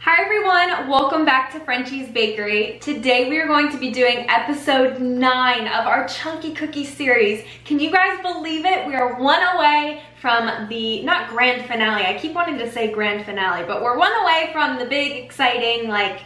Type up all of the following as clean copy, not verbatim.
Hi everyone, welcome back to Frenchies Bakery. Today we are going to be doing episode 9 of our Chunky Cookie series. Can you guys believe it? We are one away from the, not grand finale, I keep wanting to say grand finale, but we're one away from the big, exciting, like,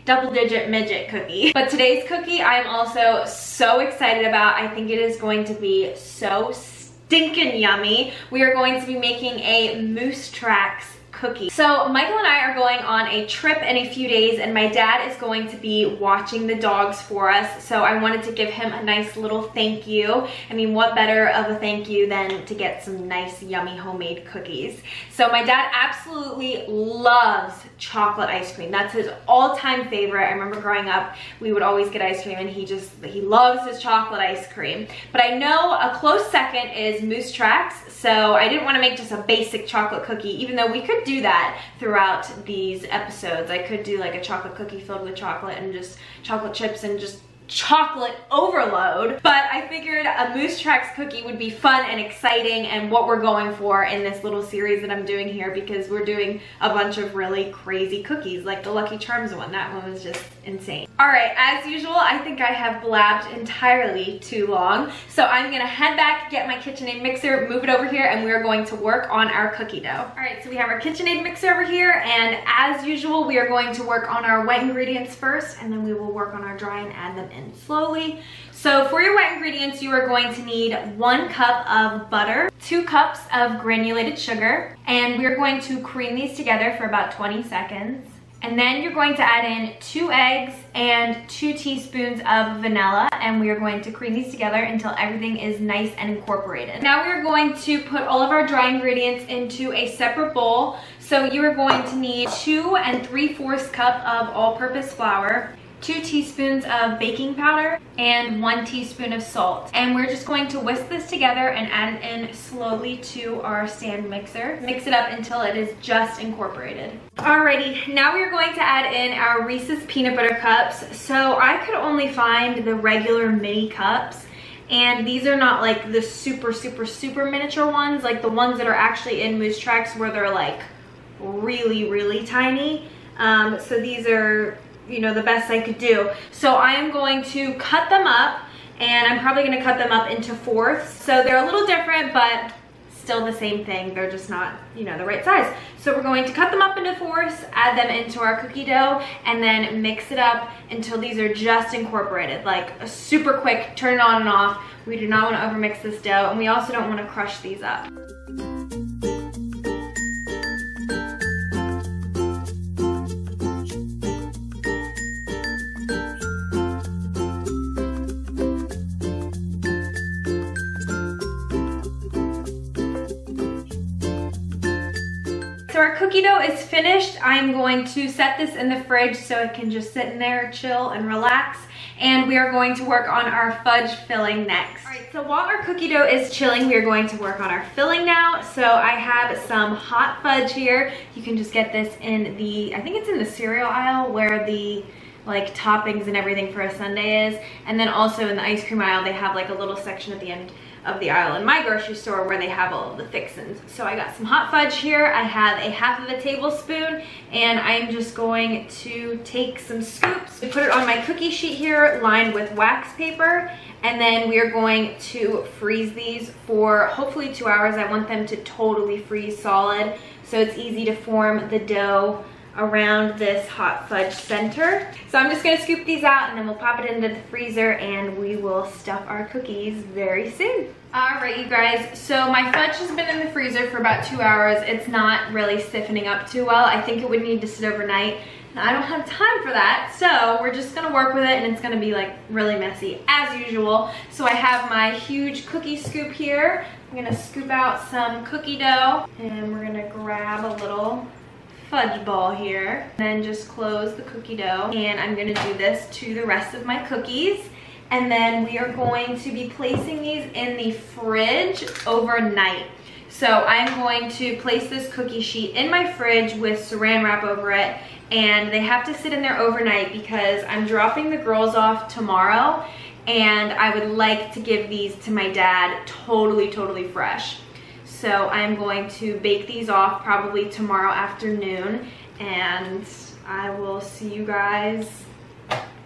double digit midget cookie. But today's cookie I am also so excited about. I think it is going to be so stinking yummy. We are going to be making a Moose Tracks cookie. So Michael and I are going on a trip in a few days and my dad is going to be watching the dogs for us. So I wanted to give him a nice little thank you. I mean, what better of a thank you than to get some nice yummy homemade cookies. So my dad absolutely loves chocolate ice cream. That's his all-time favorite. I remember growing up, we would always get ice cream and he loves his chocolate ice cream. But I know a close second is Moose Tracks. So I didn't want to make just a basic chocolate cookie, even though we could do that throughout these episodes. I could do like a chocolate cookie filled with chocolate and just chocolate chips and just chocolate overload, but I figured a Moose Tracks cookie would be fun and exciting and what we're going for in this little series that I'm doing here, because we're doing a bunch of really crazy cookies, like the Lucky Charms one. That one was just insane. All right, as usual, I think I have blabbed entirely too long, so I'm gonna head back, get my KitchenAid mixer, move it over here, and we are going to work on our cookie dough. All right, so we have our KitchenAid mixer over here, and as usual, we are going to work on our wet ingredients first, and then we will work on our dry and add them in slowly. So for your wet ingredients, you are going to need 1 cup of butter, 2 cups of granulated sugar, and we're going to cream these together for about 20 seconds. And then you're going to add in 2 eggs and 2 teaspoons of vanilla, and we are going to cream these together until everything is nice and incorporated. Now we are going to put all of our dry ingredients into a separate bowl. So you are going to need 2 3/4 cup of all-purpose flour, 2 teaspoons of baking powder, and 1 teaspoon of salt. And we're just going to whisk this together and add it in slowly to our stand mixer. Mix it up until it is just incorporated. Alrighty, now we're going to add in our Reese's peanut butter cups. So I could only find the regular mini cups, and these are not like the super miniature ones, like the ones that are actually in Moose Tracks where they're like really tiny. So these are, you know, the best I could do. So I am going to cut them up, and I'm probably going to cut them up into 4ths. So they're a little different, but still the same thing. They're just not, you know, the right size. So we're going to cut them up into 4ths, add them into our cookie dough, and then mix it up until these are just incorporated, like a super quick turn it on and off. We do not want to overmix this dough, and we also don't want to crush these up. So our cookie dough is finished. I'm going to set this in the fridge so it can just sit in there, chill and relax. And we are going to work on our fudge filling next. All right, so while our cookie dough is chilling, we are going to work on our filling now. So I have some hot fudge here. You can just get this in the, I think it's in the cereal aisle where the like toppings and everything for a sundae is. And then also in the ice cream aisle, they have like a little section at the end of the aisle in my grocery store where they have all of the fixins. So I got some hot fudge here. I have a 1/2 tablespoon, and I'm just going to take some scoops. Put it on my cookie sheet here lined with wax paper, and then we are going to freeze these for hopefully 2 hours. I want them to totally freeze solid so it's easy to form the dough around this hot fudge center. So I'm just gonna scoop these out, and then we'll pop it into the freezer, and we will stuff our cookies very soon. All right, you guys, so my fudge has been in the freezer for about 2 hours. It's not really stiffening up too well. I think it would need to sit overnight. Now, I don't have time for that, so we're just gonna work with it, and it's gonna be like really messy as usual. So I have my huge cookie scoop here. I'm gonna scoop out some cookie dough, and we're gonna grab a little fudge ball here, then just close the cookie dough, and I'm gonna do this to the rest of my cookies. And then we are going to be placing these in the fridge overnight. So I'm going to place this cookie sheet in my fridge with saran wrap over it, and they have to sit in there overnight because I'm dropping the girls off tomorrow, and I would like to give these to my dad totally fresh. So I'm going to bake these off probably tomorrow afternoon, and I will see you guys,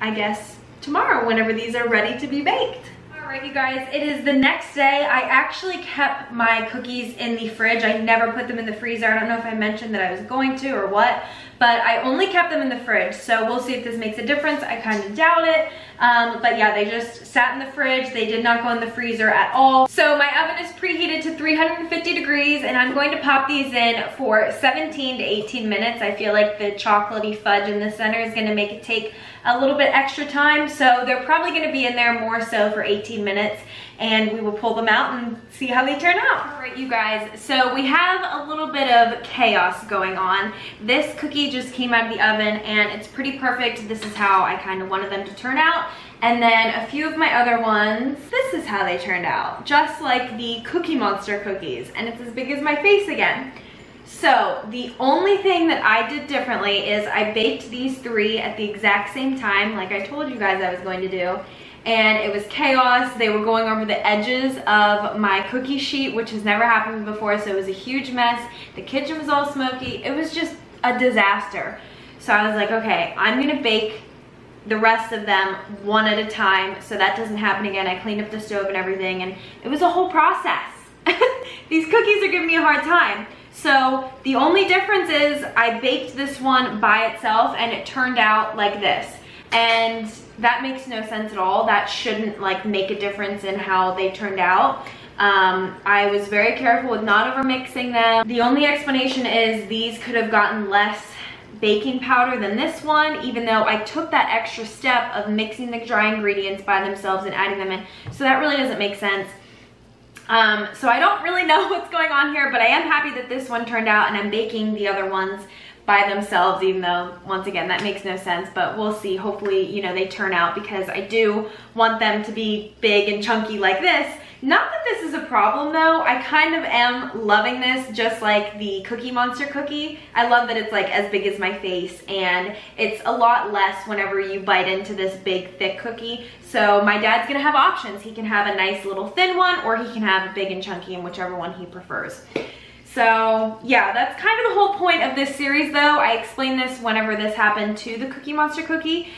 I guess, tomorrow whenever these are ready to be baked. Alright you guys, it is the next day. I actually kept my cookies in the fridge. I never put them in the freezer. I don't know if I mentioned that I was going to or what, but I only kept them in the fridge. So we'll see if this makes a difference. I kind of doubt it. But yeah, they just sat in the fridge. They did not go in the freezer at all. So my oven is preheated to 350 degrees and I'm going to pop these in for 17 to 18 minutes. I feel like the chocolatey fudge in the center is gonna make it take a little bit extra time. So they're probably gonna be in there more so for 18 minutes and we will pull them out and see how they turn out. All right, you guys, so we have a little bit of chaos going on. This cookie just came out of the oven and it's pretty perfect. This is how I kind of wanted them to turn out. And then a few of my other ones, this is how they turned out, just like the Cookie Monster cookies, and it's as big as my face again. So the only thing that I did differently is I baked these 3 at the exact same time, like I told you guys I was going to do. And it was chaos. They were going over the edges of my cookie sheet, which has never happened before, so it was a huge mess. The kitchen was all smoky. It was just a disaster. So I was like, okay, I'm gonna bake the rest of them one at a time so that doesn't happen again. I cleaned up the stove and everything, and it was a whole process. These cookies are giving me a hard time. So the only difference is I baked this one by itself and it turned out like this. And that makes no sense at all. That shouldn't like make a difference in how they turned out. I was very careful with not over mixing them. The only explanation is these could have gotten less baking powder than this one, even though I took that extra step of mixing the dry ingredients by themselves and adding them in. So that really doesn't make sense. So I don't really know what's going on here, but I am happy that this one turned out and I'm baking the other ones by themselves, even though once again that makes no sense, but we'll see. Hopefully, you know, they turn out because I do want them to be big and chunky like this. Not that this is a problem though. I kind of am loving this, just like the Cookie Monster cookie. I love that it's like as big as my face and it's a lot less whenever you bite into this big thick cookie. So my dad's gonna have options. He can have a nice little thin one or he can have a big and chunky, and whichever one he prefers. So yeah, that's kind of the whole point of this series though. I explained this whenever this happened to the Cookie Monster cookie.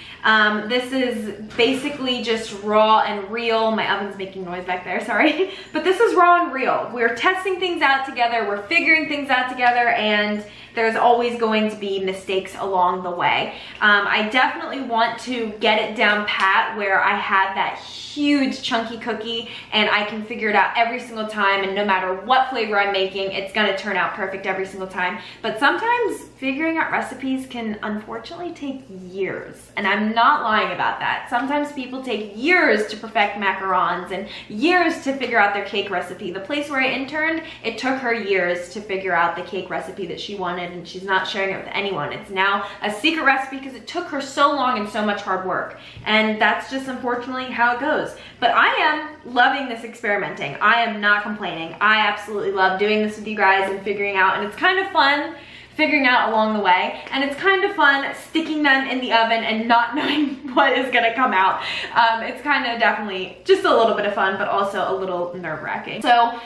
This is basically just raw and real. My oven's making noise back there, sorry. But this is raw and real. We're testing things out together, we're figuring things out together, and there's always going to be mistakes along the way. I definitely want to get it down pat where I have that huge chunky cookie and I can figure it out every single time, and no matter what flavor I'm making, it's gonna turn out perfect every single time. But sometimes figuring out recipes can unfortunately take years, and I'm not lying about that. Sometimes people take years to perfect macarons and years to figure out their cake recipe. The place where I interned, it took her years to figure out the cake recipe that she wanted, and she's not sharing it with anyone. It's now a secret recipe because it took her so long and so much hard work, and that's just unfortunately how it goes. But I am loving this experimenting. I am not complaining. I absolutely love doing this with you guys and figuring out, and it's kind of fun figuring out along the way, and it's kind of fun sticking them in the oven and not knowing what is gonna come out. It's kind of definitely just a little bit of fun, but also a little nerve-wracking. So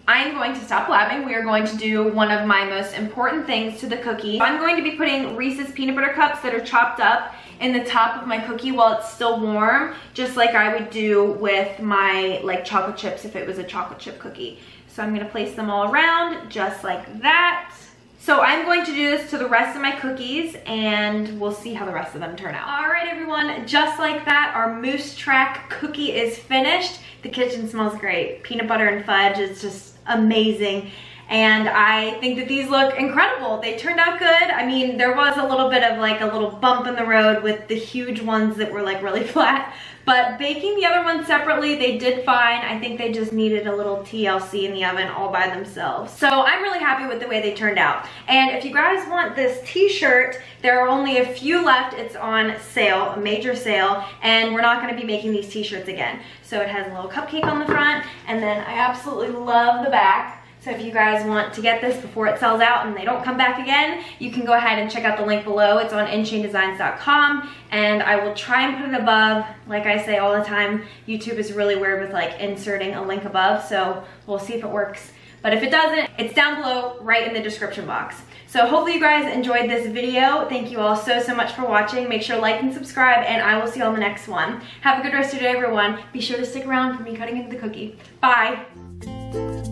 I'm going to stop blabbing. We are going to do one of my most important things to the cookie. I'm going to be putting Reese's peanut butter cups that are chopped up in the top of my cookie while it's still warm, just like I would do with my like chocolate chips if it was a chocolate chip cookie. So I'm gonna place them all around just like that. So I'm going to do this to the rest of my cookies and we'll see how the rest of them turn out. All right, everyone, just like that, our Moose Track cookie is finished. The kitchen smells great. Peanut butter and fudge is just amazing. And I think that these look incredible. They turned out good. I mean, there was a little bit of like a little bump in the road with the huge ones that were like really flat, but baking the other ones separately, they did fine. I think they just needed a little TLC in the oven all by themselves. So I'm really happy with the way they turned out. And if you guys want this t-shirt, there are only a few left. It's on sale, a major sale, and we're not gonna be making these t-shirts again. So it has a little cupcake on the front, and then I absolutely love the back. So if you guys want to get this before it sells out and they don't come back again, you can go ahead and check out the link below. It's on InChainDesigns.com, and I will try and put it above. Like I say all the time, YouTube is really weird with like inserting a link above, so we'll see if it works. But if it doesn't, it's down below right in the description box. So hopefully you guys enjoyed this video. Thank you all so much for watching. Make sure to like and subscribe, and I will see you on the next one. Have a good rest of your day, everyone. Be sure to stick around for me cutting into the cookie. Bye.